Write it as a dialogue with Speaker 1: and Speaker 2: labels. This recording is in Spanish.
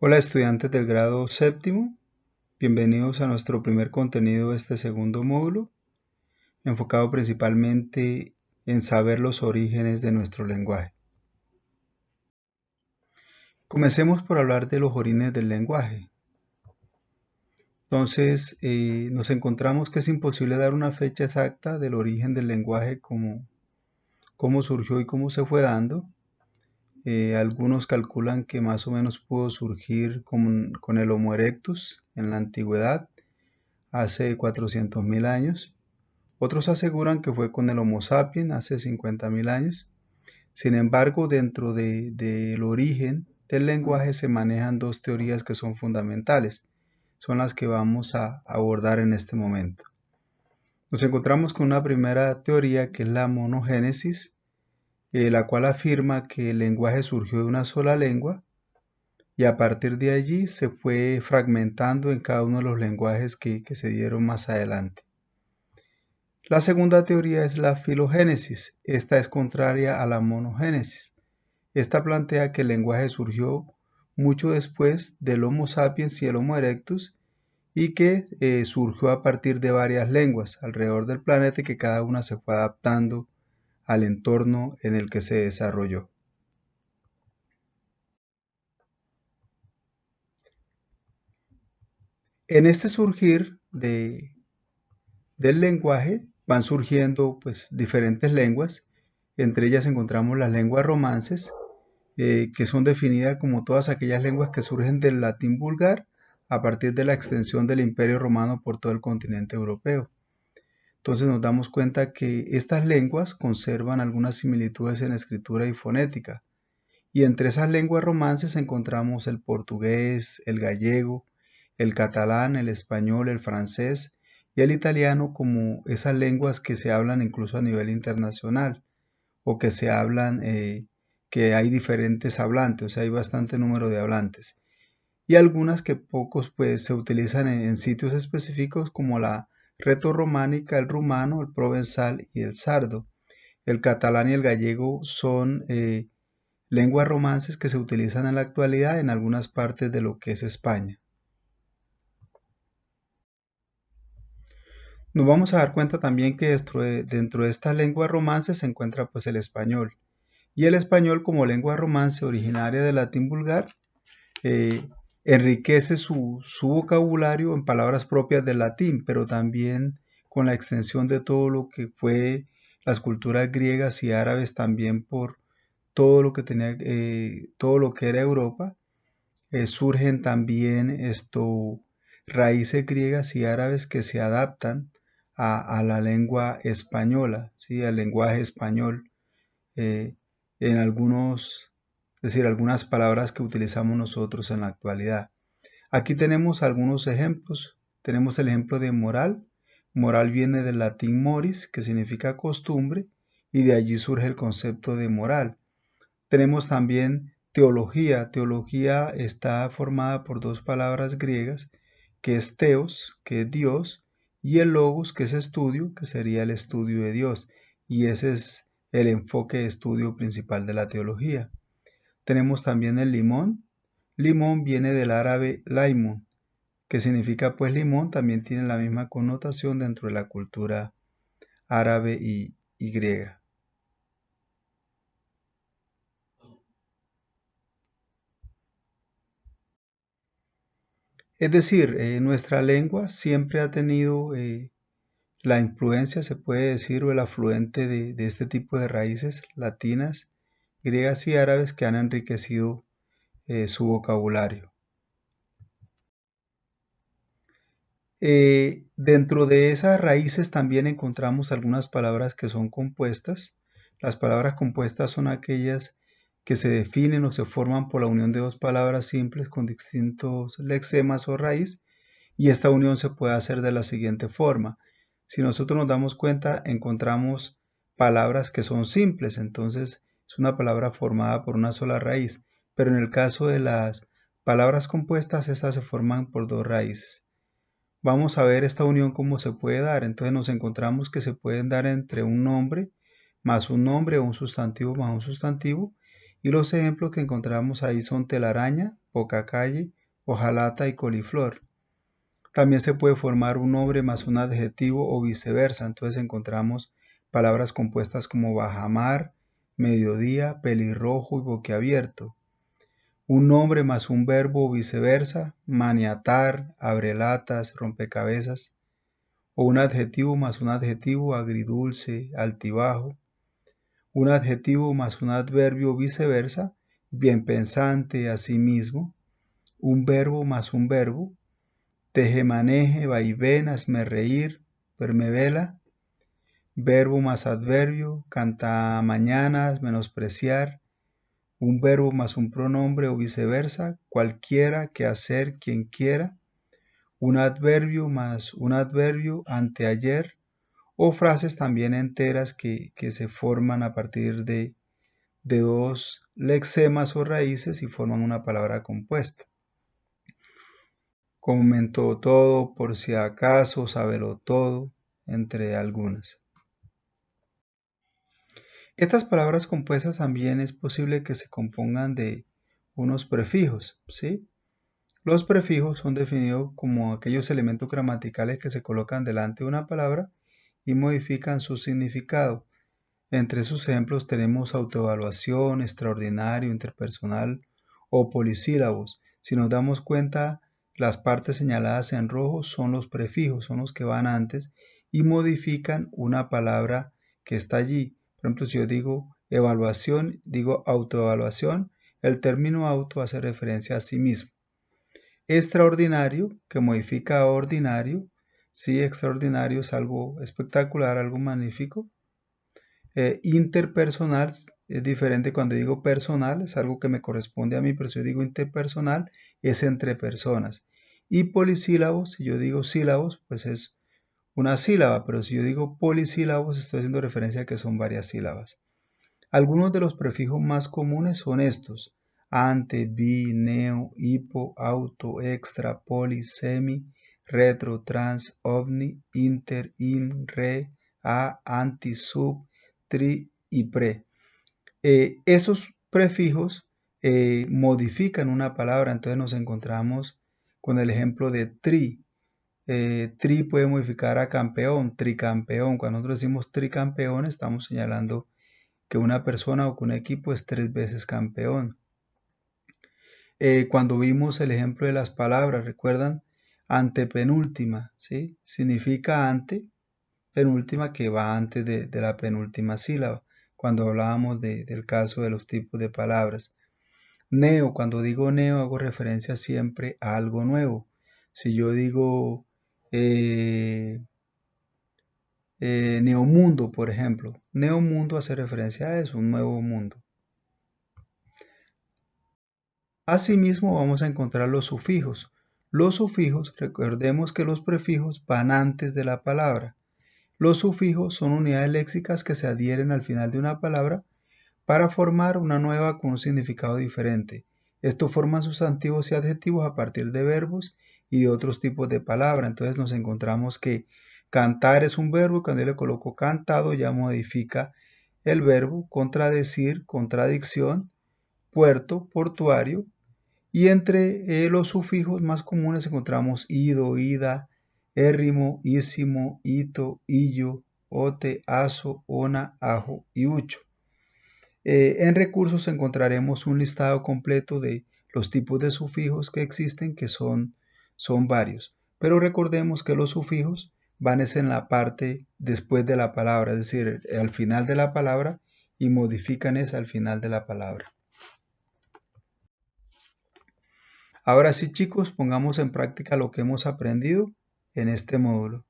Speaker 1: Hola estudiantes del grado séptimo, bienvenidos a nuestro primer contenido de este segundo módulo, enfocado principalmente en saber los orígenes de nuestro lenguaje. Comencemos por hablar de los orígenes del lenguaje. Entonces, nos encontramos que es imposible dar una fecha exacta del origen del lenguaje, cómo surgió y cómo se fue dando. Algunos calculan que más o menos pudo surgir con el Homo erectus en la antigüedad, hace 400.000 años. Otros aseguran que fue con el Homo sapiens hace 50.000 años. Sin embargo, dentro del origen del lenguaje se manejan dos teorías que son fundamentales. Son las que vamos a abordar en este momento. Nos encontramos con una primera teoría que es la monogénesis, la cual afirma que el lenguaje surgió de una sola lengua y a partir de allí se fue fragmentando en cada uno de los lenguajes que se dieron más adelante. La segunda teoría es la filogénesis. Esta es contraria a la monogénesis. Esta plantea que el lenguaje surgió mucho después del Homo sapiens y el Homo erectus y que surgió a partir de varias lenguas alrededor del planeta y que cada una se fue adaptando al entorno en el que se desarrolló. En este surgir del lenguaje van surgiendo pues diferentes lenguas. Entre ellas encontramos las lenguas romances, que son definidas como todas aquellas lenguas que surgen del latín vulgar a partir de la extensión del Imperio Romano por todo el continente europeo. Entonces nos damos cuenta que estas lenguas conservan algunas similitudes en escritura y fonética. Y entre esas lenguas romances encontramos el portugués, el gallego, el catalán, el español, el francés y el italiano como esas lenguas que se hablan incluso a nivel internacional o que se hablan, que hay diferentes hablantes, o sea, hay bastante número de hablantes. Y algunas que pocos pues se utilizan en sitios específicos como la retorrománica, el rumano, el provenzal y el sardo. El catalán y el gallego son lenguas romances que se utilizan en la actualidad en algunas partes de lo que es España. Nos vamos a dar cuenta también que dentro de estas lenguas romances se encuentra pues el español. Y el español como lengua romance originaria del latín vulgar eh, enriquece su vocabulario en palabras propias del latín, pero también con la extensión de todo lo que fue las culturas griegas y árabes también por todo lo que tenía, todo lo que era Europa. Surgen también raíces griegas y árabes que se adaptan a la lengua española, ¿sí? Al lenguaje español, eh, en es decir, algunas palabras que utilizamos nosotros en la actualidad. Aquí tenemos algunos ejemplos. Tenemos el ejemplo de moral. Moral viene del latín moris, que significa costumbre, y de allí surge el concepto de moral. Tenemos también teología. Teología está formada por dos palabras griegas, que es teos, que es Dios, y el logos, que es estudio, que sería el estudio de Dios. Y ese es el enfoque de estudio principal de la teología. Tenemos también el limón. Limón viene del árabe laimun, que significa pues limón, también tiene la misma connotación dentro de la cultura árabe y griega. Es decir, nuestra lengua siempre ha tenido la influencia, se puede decir, o el afluente de este tipo de raíces latinas, griegas y árabes que han enriquecido su vocabulario. Dentro de esas raíces también encontramos algunas palabras que son compuestas. Las palabras compuestas son aquellas que se definen o se forman por la unión de dos palabras simples con distintos lexemas o raíz, y esta unión se puede hacer de la siguiente forma. Si nosotros nos damos cuenta, encontramos palabras que son simples, entonces es una palabra formada por una sola raíz, pero en el caso de las palabras compuestas, estas se forman por dos raíces. Vamos a ver esta unión cómo se puede dar. Entonces nos encontramos que se pueden dar entre un nombre más un nombre o un sustantivo más un sustantivo. Y los ejemplos que encontramos ahí son telaraña, poca calle, hojalata y coliflor. También se puede formar un nombre más un adjetivo o viceversa. Entonces encontramos palabras compuestas como bajamar, mediodía, pelirrojo y boquiabierto. Un nombre más un verbo o viceversa, maniatar, abrelatas, rompecabezas. O un adjetivo más un adjetivo, agridulce, altibajo. Un adjetivo más un adverbio o viceversa, bien pensante, asimismo. Un verbo más un verbo, tejemaneje, vaivén, hazme reír, vermevela. Verbo más adverbio, cantamañanas, menospreciar. Un verbo más un pronombre o viceversa, cualquiera, que hacer, quien quiera. Un adverbio más un adverbio, anteayer. O frases también enteras que se forman a partir de dos lexemas o raíces y forman una palabra compuesta. Comentó todo, por si acaso, sábelo todo, entre algunas. Estas palabras compuestas también es posible que se compongan de unos prefijos, ¿sí? Los prefijos son definidos como aquellos elementos gramaticales que se colocan delante de una palabra y modifican su significado. Entre sus ejemplos tenemos autoevaluación, extraordinario, interpersonal o polisílabos. Si nos damos cuenta, las partes señaladas en rojo son los prefijos, son los que van antes y modifican una palabra que está allí. Por ejemplo, si yo digo evaluación, digo autoevaluación, el término auto hace referencia a sí mismo. Extraordinario, que modifica a ordinario. Sí, extraordinario es algo espectacular, algo magnífico. Interpersonal es diferente cuando digo personal, es algo que me corresponde a mí, pero si yo digo interpersonal, es entre personas. Y polisílabos, si yo digo sílabos, pues es una sílaba, pero si yo digo polisílabos, estoy haciendo referencia a que son varias sílabas. Algunos de los prefijos más comunes son estos: ante, bi, neo, hipo, auto, extra, poli, semi, retro, trans, ovni, inter, in, re, a, anti, sub, tri y pre. Esos prefijos modifican una palabra, entonces nos encontramos con el ejemplo de tri. Tri puede modificar a campeón, tricampeón. Cuando nosotros decimos tricampeón, estamos señalando que una persona o que un equipo es 3 veces campeón. Cuando vimos el ejemplo de las palabras, ¿recuerdan? Antepenúltima, ¿sí? Significa ante, penúltima, que va antes de la penúltima sílaba, cuando hablábamos del caso de los tipos de palabras. Neo, cuando digo neo hago referencia siempre a algo nuevo. Si yo digo neomundo, por ejemplo, neomundo hace referencia a eso, un nuevo mundo. Asimismo vamos a encontrar los sufijos. Los sufijos, recordemos que los prefijos van antes de la palabra. Los sufijos son unidades léxicas que se adhieren al final de una palabra para formar una nueva con un significado diferente. Esto forman sustantivos y adjetivos a partir de verbos y de otros tipos de palabras. Entonces nos encontramos que cantar es un verbo y cuando yo le coloco cantado ya modifica el verbo, contradecir, contradicción, puerto, portuario. Y entre los sufijos más comunes encontramos ido, ida, érrimo, ísimo, ito, illo, ote, aso, ona, ajo y ucho. En recursos encontraremos un listado completo de los tipos de sufijos que existen, que son varios. Pero recordemos que los sufijos van en la parte después de la palabra, es decir, al final de la palabra, y modifican esa al final de la palabra. Ahora sí, chicos, pongamos en práctica lo que hemos aprendido en este módulo.